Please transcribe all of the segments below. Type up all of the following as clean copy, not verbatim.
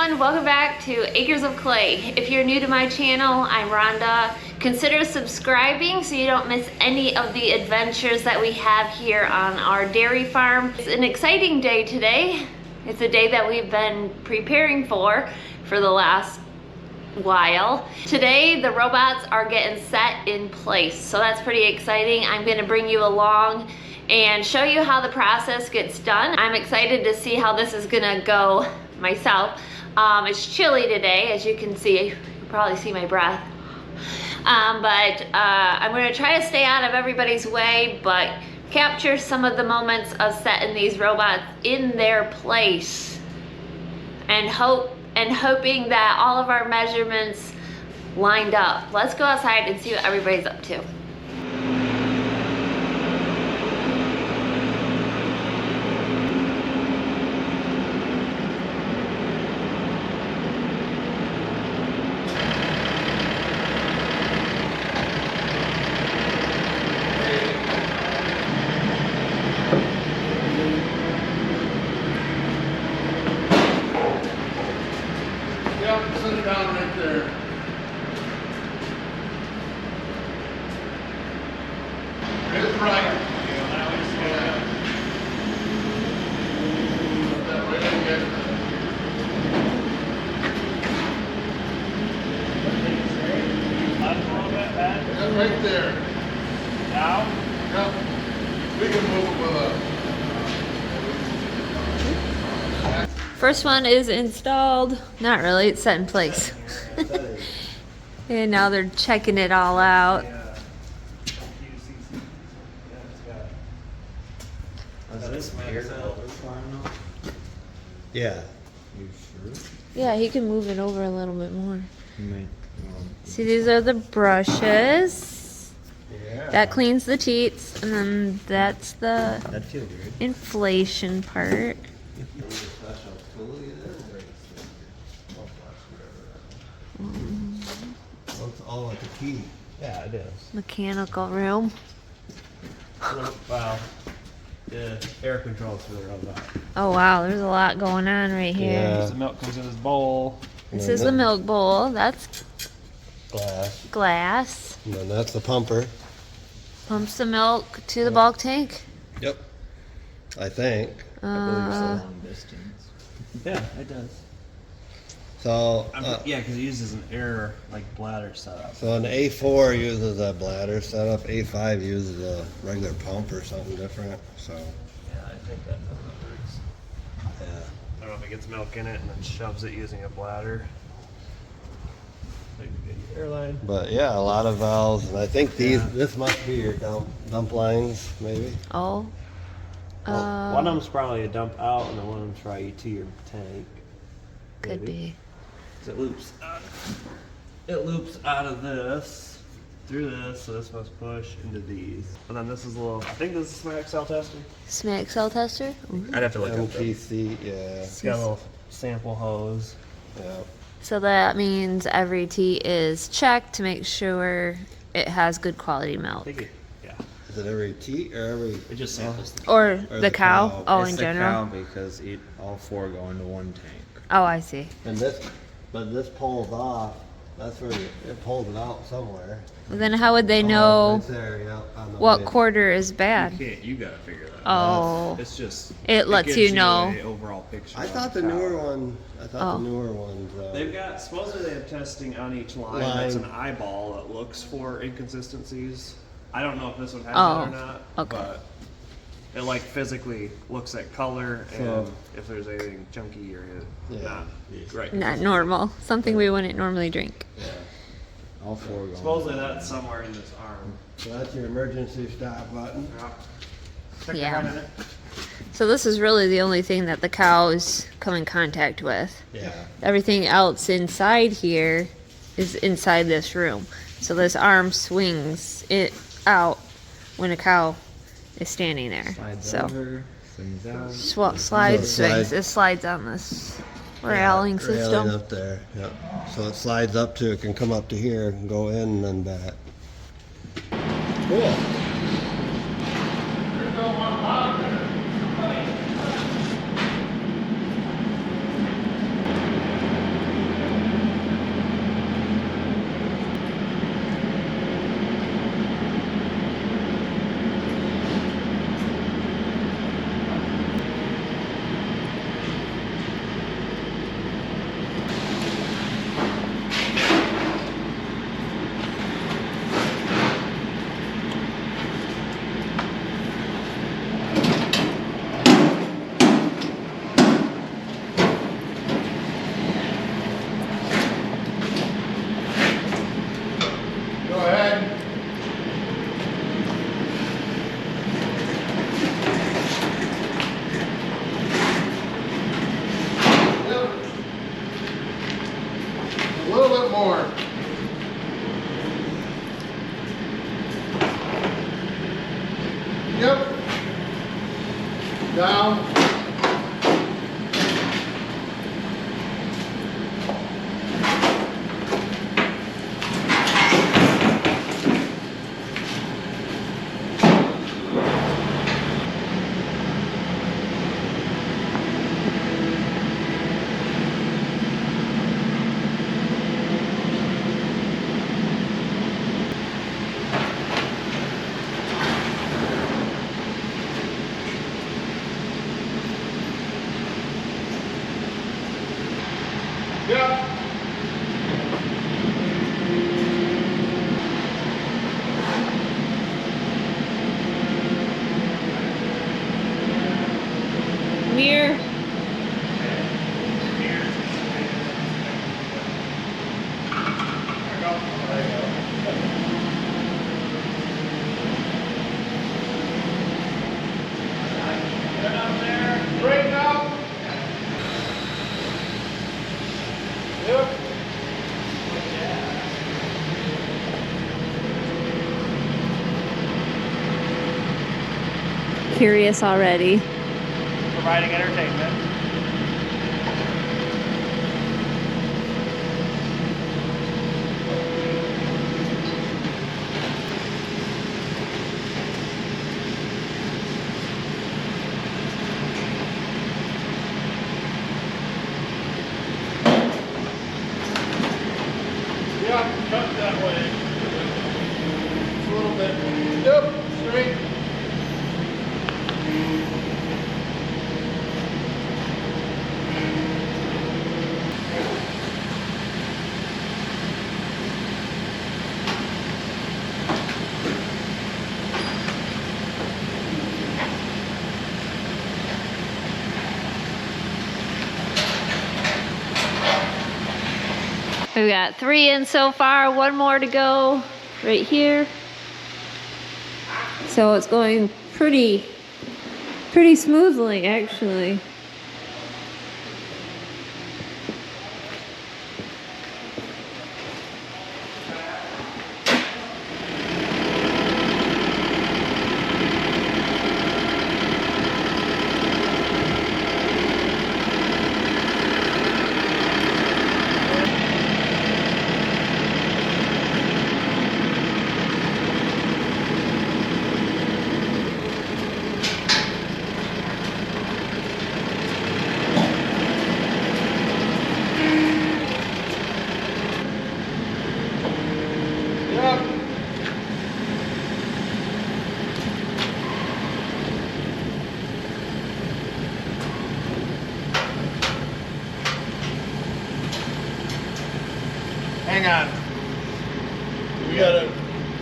everyone, welcome back to Acres of Clay. If you're new to my channel, I'm Rhonda. Consider subscribing so you don't miss any of the adventures that we have here on our dairy farm. It's an exciting day today. It's a day that we've been preparing for the last while. Today the robots are getting set in place, so that's pretty exciting. I'm going to bring you along and show you how the process gets done. I'm excited to see how this is gonna go myself. It's chilly today, as you can see. You can probably see my breath. But I'm gonna try to stay out of everybody's way, but capture some of the moments of setting these robots in their place and hoping that all of our measurements lined up. Let's go outside and see what everybody's up to. Sit it down right there. It's right. Put that right again. That's right there. Now? Yep. We can move it with a... First one is installed. Not really, it's set in place. And now they're checking it all out. Yeah. You sure? Yeah, he can move it over a little bit more. See, these are the brushes. Yeah. That cleans the teats, and then that's the That'd feel good. inflation part. Looks all like a key. Yeah, it is. Mechanical room. Wow. The air control's really on that. Oh wow, there's a lot going on right here. Yeah. The milk comes in his bowl. This is the milk bowl. That's Glass. glass. And then that's the pumper. Pumps the milk to the bulk tank. Yep. I think. Long distance. Yeah, it does. So, Yeah, because it uses an air bladder setup. so an A4 uses a bladder setup. A5 uses a regular pump or something different. So, Yeah, I think that works. yeah. I don't know if it gets milk in it and then shoves it using a bladder. Like the airline. But yeah, a lot of valves, and I think this must be your dump lines, maybe. Oh. One of them's probably a dump out, and then one of them's probably to your tank. Could maybe. be. 'Cause it loops out of this through this, so this must push into these. And then this is a little. I think this is a Smart Excel tester. Smack cell tester. Ooh. I'd have to look at it. MTC, yeah. It's got a little sample hose. Yeah. So that means every teat is checked to make sure it has good quality I milk. think it. Yeah. Is it every teat or every? It just samples. Or Or the the cow. cow. Oh, It's in the general. cow because all four go into one tank. Oh, I see. And this pulls off. That's where it pulls it out somewhere. Well, then how would they Oh, know right there, yeah, on the what way. quarter is bad? You gotta figure that out. Oh. It's just. It lets gives you know. an overall picture. I of thought the cow. newer one. I thought Oh. the newer ones. They've got supposedly they have testing on each line. That's an eyeball that looks for inconsistencies. I don't know if this one has Oh, it or not. okay. But it physically looks at color and So- if there's anything chunky or Yeah. not right. Not normal. Something we wouldn't normally drink. Yeah. All four go. Supposedly that's somewhere in this arm. So that's your emergency stop button. Stick Yeah. your hand in it. So this is really the only thing that the cows come in contact with. Yeah. Everything else inside here is inside this room. So this arm swings it out when a cow is standing there. Slides So over, swings out. slides, So it swings. slides. It slides on this railing Railing system. up there. Yep. So it slides up to. It can come up to here and go in and then back. Cool. There's no one out there. little bit more. Yep. Down. Yep. Mirror. Straighten up. Yep. Curious already. Providing entertainment. Yeah, cut that way. Just a little bit. Yep, straight. We've got 3 in so far, 1 more to go right here. So it's going pretty smoothly actually. Yep. Hang on. We gotta,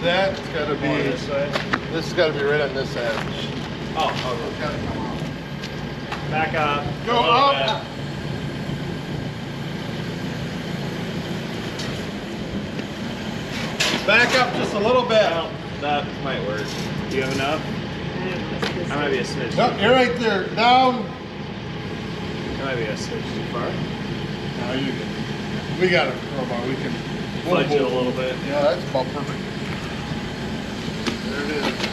that's gotta be, More this way. this has gotta be right on this edge. Oh, It's gotta come out. back up. Go a little up. bit. Back up just a little bit. Well, that might work. Do you have enough? That might be a smidge. No, you're right there. Down. That might be a smidge too far. No, you can. We got it, Crowbar. We can. Fudge it a little bit. Yeah, that's about perfect. There it is.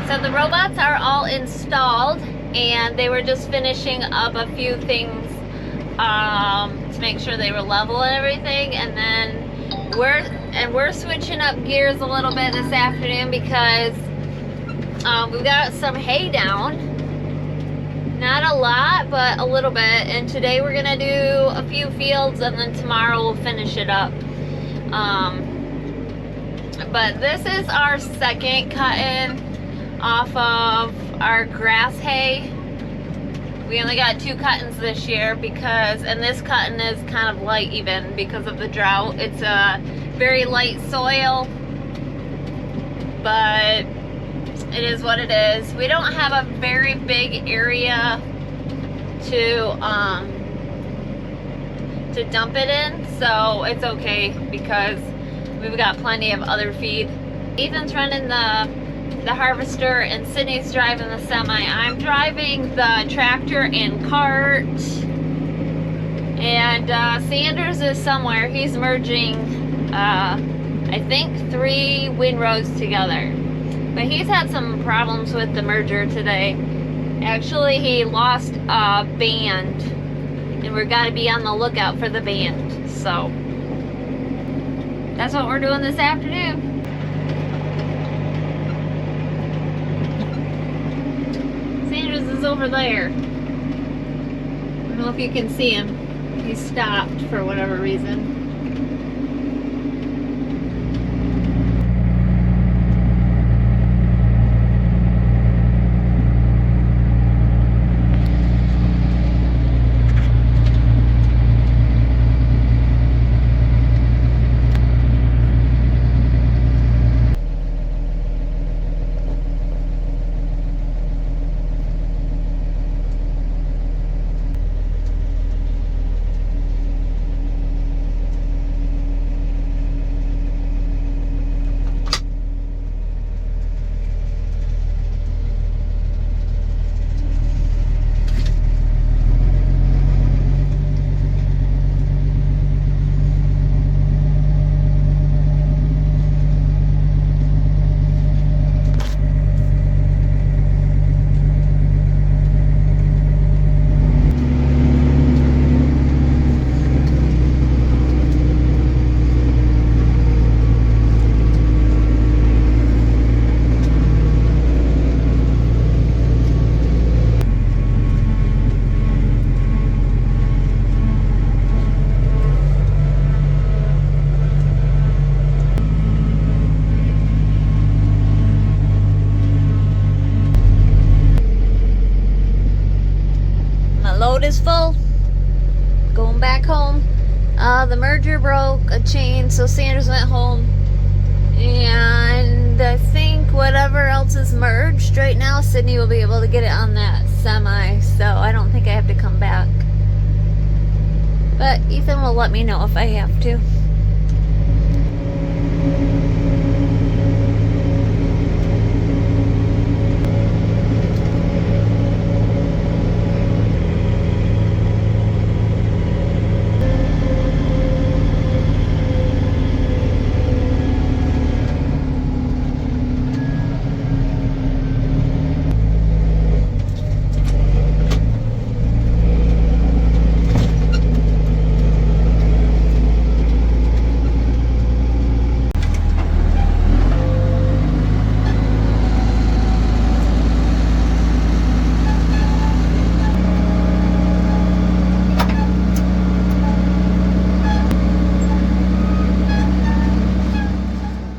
So the robots are all installed and they were just finishing up a few things to make sure they were level and everything, and then we're switching up gears a little bit this afternoon because we've got some hay down. Not a lot, but a little bit, and today we're gonna do a few fields and then tomorrow we'll finish it up. But this is our second cut-in off of our grass hay. We only got 2 cuttings this year because, and this cutting is kind of light even because of the drought. It's a very light soil, but it is what it is. We don't have a very big area to dump it in, so it's okay because we've got plenty of other feed. Ethan's running the harvester and Sydney's driving the semi. I'm driving the tractor and cart, and Sanders is somewhere. He's merging I think 3 windrows together, but he's had some problems with the merger today. Actually, he lost a band, and we've got to be on the lookout for the band. So that's what we're doing this afternoon. Sanders is over there. I don't know if you can see him. He stopped for whatever reason. Is full. Going back home. The merger broke a chain, so Sanders went home. And I think whatever else is merged right now, Sydney will be able to get it on that semi, so I don't think I have to come back. But Ethan will let me know if I have to.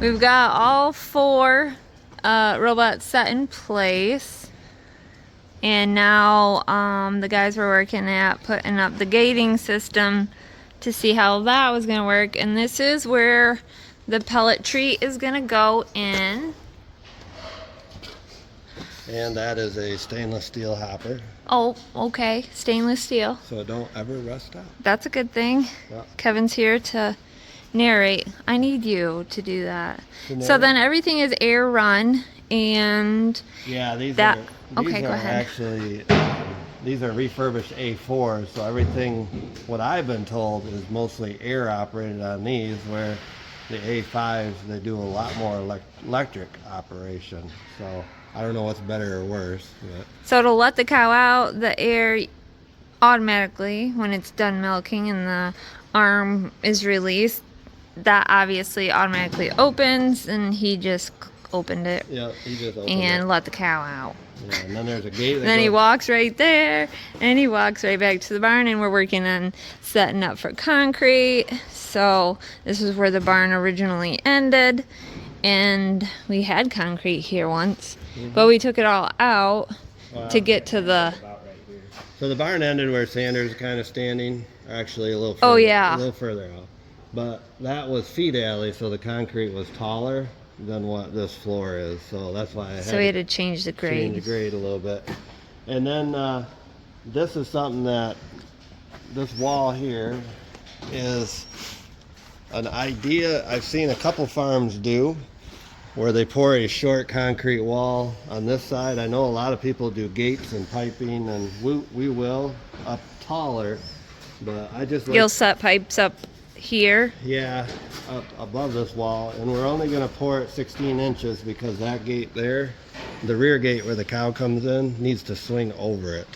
We've got all 4 robots set in place, and now the guys were working at putting up the gating system to see how that was going to work. And this is where the pellet tree is going to go in. And that is a stainless steel hopper, Oh, okay, stainless steel. so it don't ever rust out. That's a good thing. Yeah. Kevin's here to narrate. I need you to do that. To So narrate? then everything is air run, and Yeah, these That- are okay, go ahead. actually these are refurbished A4s, so everything what I've been told is mostly air operated on these, where the A5s they do a lot more electric operation. So I don't know what's better or worse, but so to let the cow out, the air automatically, when it's done milking and the arm is released, that obviously automatically opens, and he just opened it yeah, he just opened and it. let the cow out. Yeah, and then there's a gate that Then he goes- walks right there, and he walks right back to the barn, and we're working on setting up for concrete. So this is where the barn originally ended, and we had concrete here once, but we took it all out to get to the So the barn ended where Sanders kind of standing, or actually a little further, Oh, yeah. a little further out. But that was feed alley, so the concrete was taller than what this floor is. So that's why I had So we had to change the grade. change the grade a little bit. And then this is something that this wall here is an idea I've seen a couple farms do, where they pour a short concrete wall on this side. I know a lot of people do gates and piping, and we will up taller, but I just like, You'll set pipes up here. yeah, up above this wall, and we're only going to pour it 16 inches because that gate there, the rear gate where the cow comes in, needs to swing over it.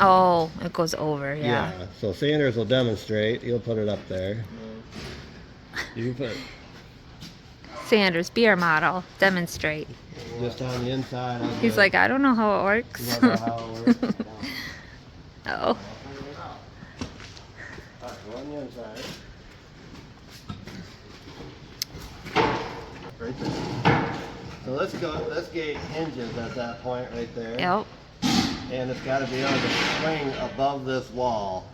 Oh, it goes over, yeah. So Sanders will demonstrate. He'll put it up there. You can put Sanders, be our model. Demonstrate. just on the inside. I'll He's do like, I don't know how it You works. don't know how it works? Oh. Alright, go on the inside. Right there. So this gate hinges at that point right there. Yep. And it's got to be able to swing above this wall.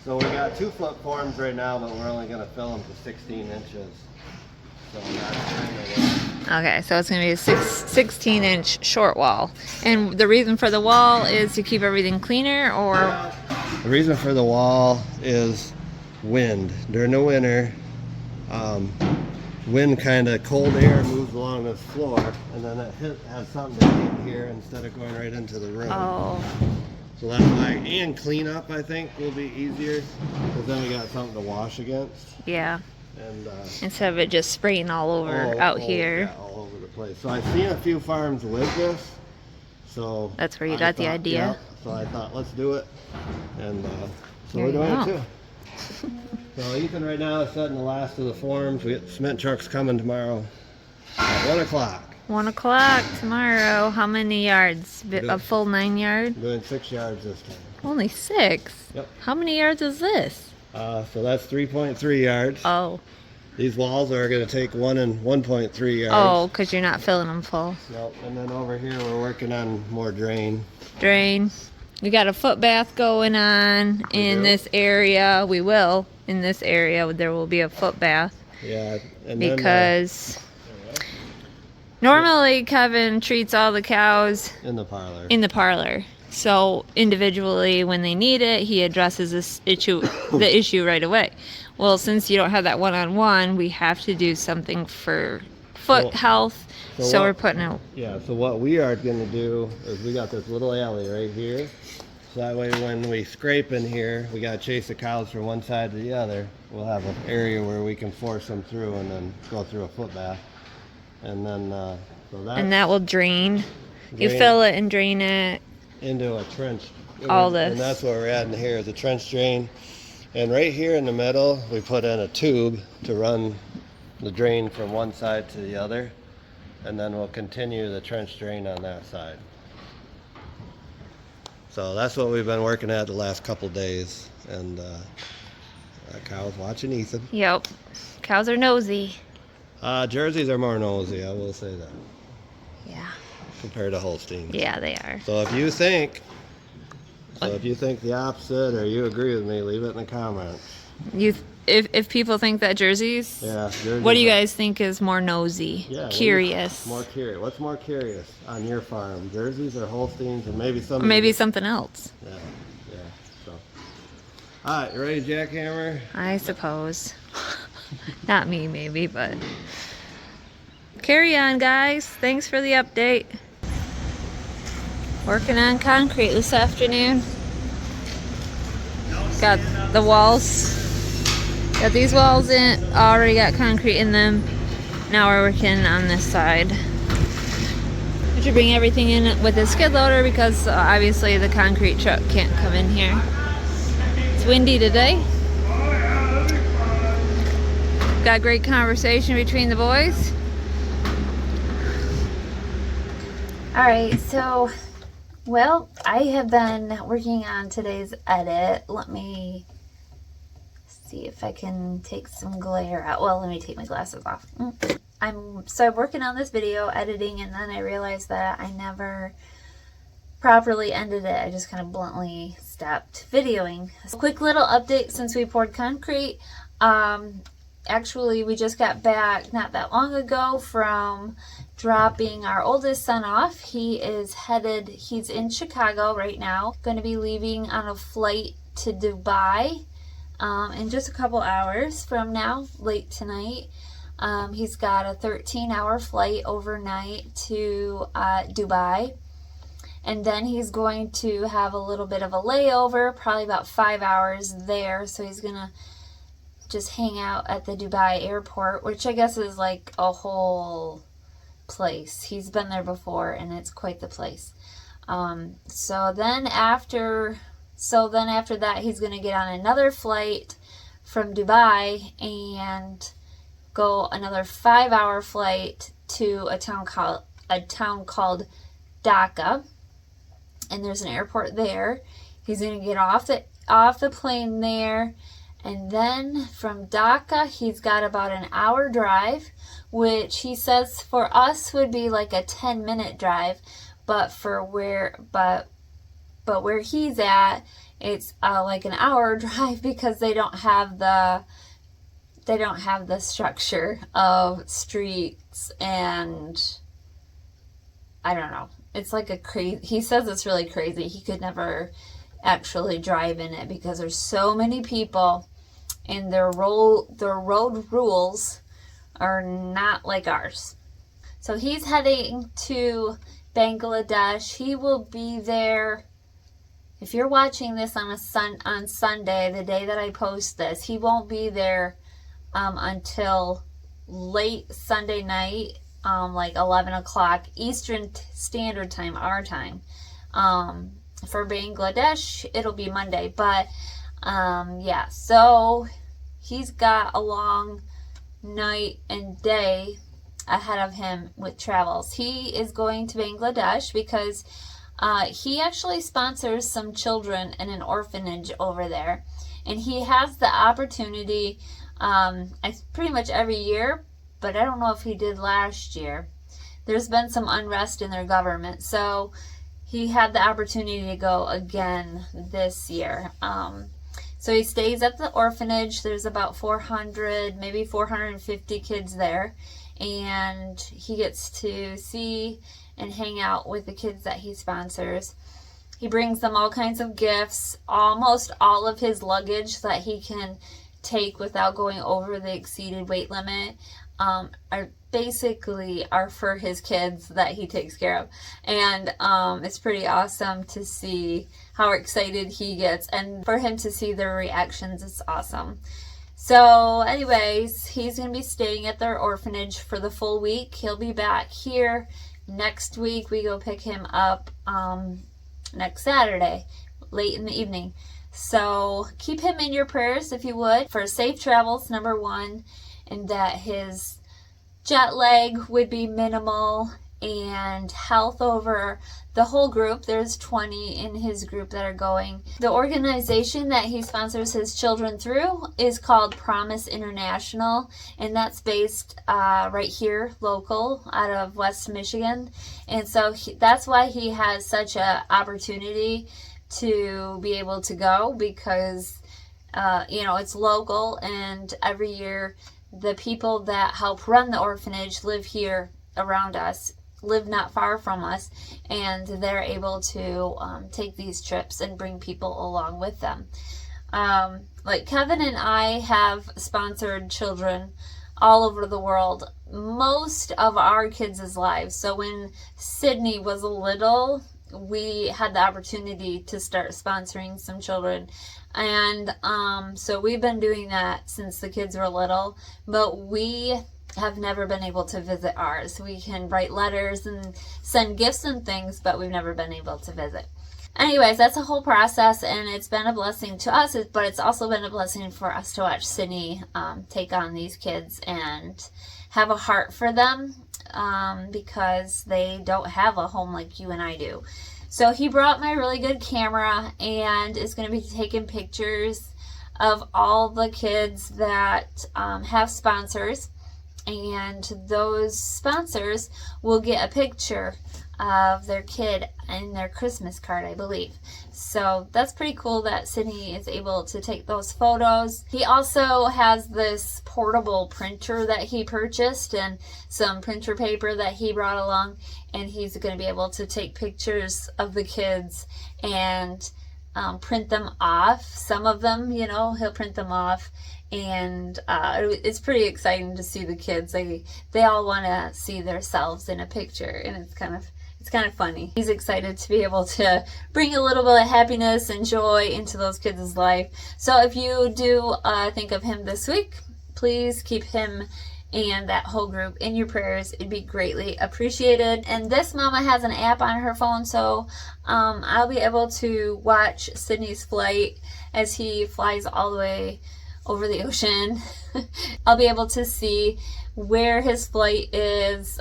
So we got 2-foot forms right now, but we're only going to fill them to 16 inches. So that's kind of Okay, so it's going to be a 16-inch short wall. And the reason for the wall is to keep everything cleaner, or? The reason for the wall is wind. During the winter, wind kind of cold air moves along this floor, and then it has something to hit here instead of going right into the room. Oh. So that's why, and cleanup I think will be easier, because then we got something to wash against. Yeah. And Instead of it just spraying all over out here. Yeah, all over the place. So I've seen a few farms with this. So That's where you I got the thought, idea? yeah, so I thought, let's do it. And so There we're you doing go. it too. So Ethan right now is setting the last of the forms. We get cement trucks coming tomorrow at 1 o'clock. 1 o'clock tomorrow. How many yards? A Good. full 9 yard? I'm doing 6 yards this time. Only 6? Yep. How many yards is this? So that's 3.3 yards. Oh. These walls are going to take 1 and 1.3 yards. Oh, because you're not filling them full. Yep. And then over here we're working on more drain. Drain. We got a foot bath going on in do. this area. We will. In this area, there will be a foot bath. Yeah. And Because normally Kevin treats all the cows then, in the parlor. in the parlor. So individually, when they need it, he addresses the issue right away. Well, since you don't have that one-on-one, we have to do something for foot Well, health. so So what- we're putting out. Yeah, so what we are going to do is we got this little alley right here. So that way when we scrape in here, we got to chase the cows from one side to the other. We'll have an area where we can force them through and then go through a foot bath. And then, so that's And that will drain. You Drain. fill it and drain it. into a trench. All this. And that's what we're adding here is a trench drain. And right here in the middle, we put in a tube to run the drain from one side to the other. And then we'll continue the trench drain on that side. So that's what we've been working at the last couple days. And that cow's watching Ethan. Yep. Cows are nosy. Jerseys are more nosy, I will say that, Yeah. compared to Holsteins. Yeah, they are. So if you think the opposite or you agree with me, leave it in the comments. If people think that jerseys, Yeah. Jerseys what do you are- guys think is more nosy? Yeah, what do you- Curious. More curious. What's more curious on your farm? Jerseys or Holsteins, or maybe Or some? maybe something else. Yeah. Yeah. So. All right, you ready, jackhammer? I suppose. Not me, maybe, but. Carry on, guys. Thanks for the update. Working on concrete this afternoon. Got the walls. Got these walls in. Already got concrete in them. Now we're working on this side. I should bring everything in with a skid loader because obviously the concrete truck can't come in here. It's windy today. Got great conversation between the boys. Alright, so, well, I have been working on today's edit. Let me see if I can take some glare out. Well, let me take my glasses off. I'm working on this video, editing, and then I realized that I never properly ended it. I just kind of bluntly stopped videoing. A quick little update since we poured concrete. Actually, we just got back not that long ago from dropping our oldest son off. He's in Chicago right now. Going to be leaving on a flight to Dubai in just a couple hours from now, late tonight. He's got a 13-hour flight overnight to Dubai. And then he's going to have a little bit of a layover, probably about 5 hours there. So he's going to just hang out at the Dubai airport, which I guess is like a whole place. He's been there before, and it's quite the place. So then after that, he's going to get on another flight from Dubai and go another 5-hour flight to a town called Dhaka, and there's an airport there. He's going to get off the plane there. And then from Dhaka, he's got about an hour drive, which he says for us would be like a 10-minute drive, but where he's at, it's like an hour drive because they don't have the structure of streets, and I don't know. It's like he says it's really crazy. He could never actually drive in it because there's so many people, and their road rules are not like ours. So he's heading to Bangladesh. He will be there. If you're watching this on Sunday, the day that I post this, he won't be there until late Sunday night, like 11 o'clock Eastern Standard Time, our time. For Bangladesh, it'll be Monday. But yeah, so he's got a long night and day ahead of him with travels. He is going to Bangladesh because he actually sponsors some children in an orphanage over there, and he has the opportunity pretty much every year, but I don't know if he did last year. There's been some unrest in their government, so he had the opportunity to go again this year. So he stays at the orphanage. There's about 400, maybe 450 kids there, and he gets to see and hang out with the kids that he sponsors. He brings them all kinds of gifts. Almost all of his luggage that he can take without going over the exceeded weight limit are for his kids that he takes care of. And it's pretty awesome to see how excited he gets, and for him to see their reactions, it's awesome. So anyways, he's going to be staying at their orphanage for the full week. He'll be back here next week. We go pick him up next Saturday, late in the evening. So keep him in your prayers if you would, for safe travels, number one, and that his jet lag would be minimal, and health over the whole group. There's 20 in his group that are going. The organization that he sponsors his children through is called Promise International, and that's based right here, local, out of West Michigan. And so that's why he has such an opportunity to be able to go, because it's local, and every year the people that help run the orphanage live here around us, live not far from us, and they're able to take these trips and bring people along with them. Like Kevin and I have sponsored children all over the world most of our kids' lives. So when Sydney was little, we had the opportunity to start sponsoring some children, and so we've been doing that since the kids were little, but we have never been able to visit ours. We can write letters and send gifts and things, but we've never been able to visit. Anyways, that's a whole process, and it's been a blessing to us, but it's also been a blessing for us to watch Sydney take on these kids and have a heart for them, because they don't have a home like you and I do. So he brought my really good camera and is going to be taking pictures of all the kids that have sponsors. and those sponsors will get a picture of their kid in their Christmas card, I believe. So that's pretty cool that Sydney is able to take those photos. He also has this portable printer that he purchased and some printer paper that he brought along, and he's going to be able to take pictures of the kids and print them off. Some of them, you know, he'll print them off, and it's pretty exciting to see the kids. They all want to see themselves in a picture, and it's kind of funny. He's excited to be able to bring a little bit of happiness and joy into those kids' life. So if you do think of him this week, please keep him and that whole group in your prayers. It'd be greatly appreciated. And this mama has an app on her phone, so I'll be able to watch Sydney's flight as he flies all the way over the ocean. I'll be able to see where his flight is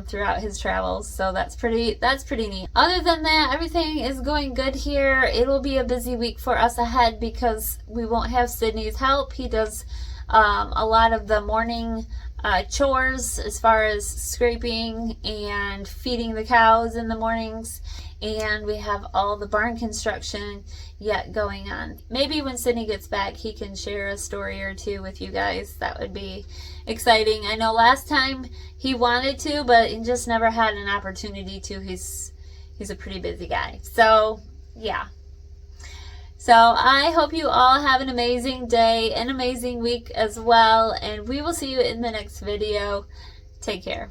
throughout his travels, so that's pretty neat. Other than that, everything is going good here. It will be a busy week for us ahead because we won't have Sydney's help. He does a lot of the morning chores as far as scraping and feeding the cows in the mornings, and we have all the barn construction yet going on. Maybe when Sydney gets back, he can share a story or two with you guys. That would be exciting. I know last time he wanted to, but he just never had an opportunity to. He's a pretty busy guy. So yeah. So I hope you all have an amazing day, an amazing week as well, and we will see you in the next video. Take care.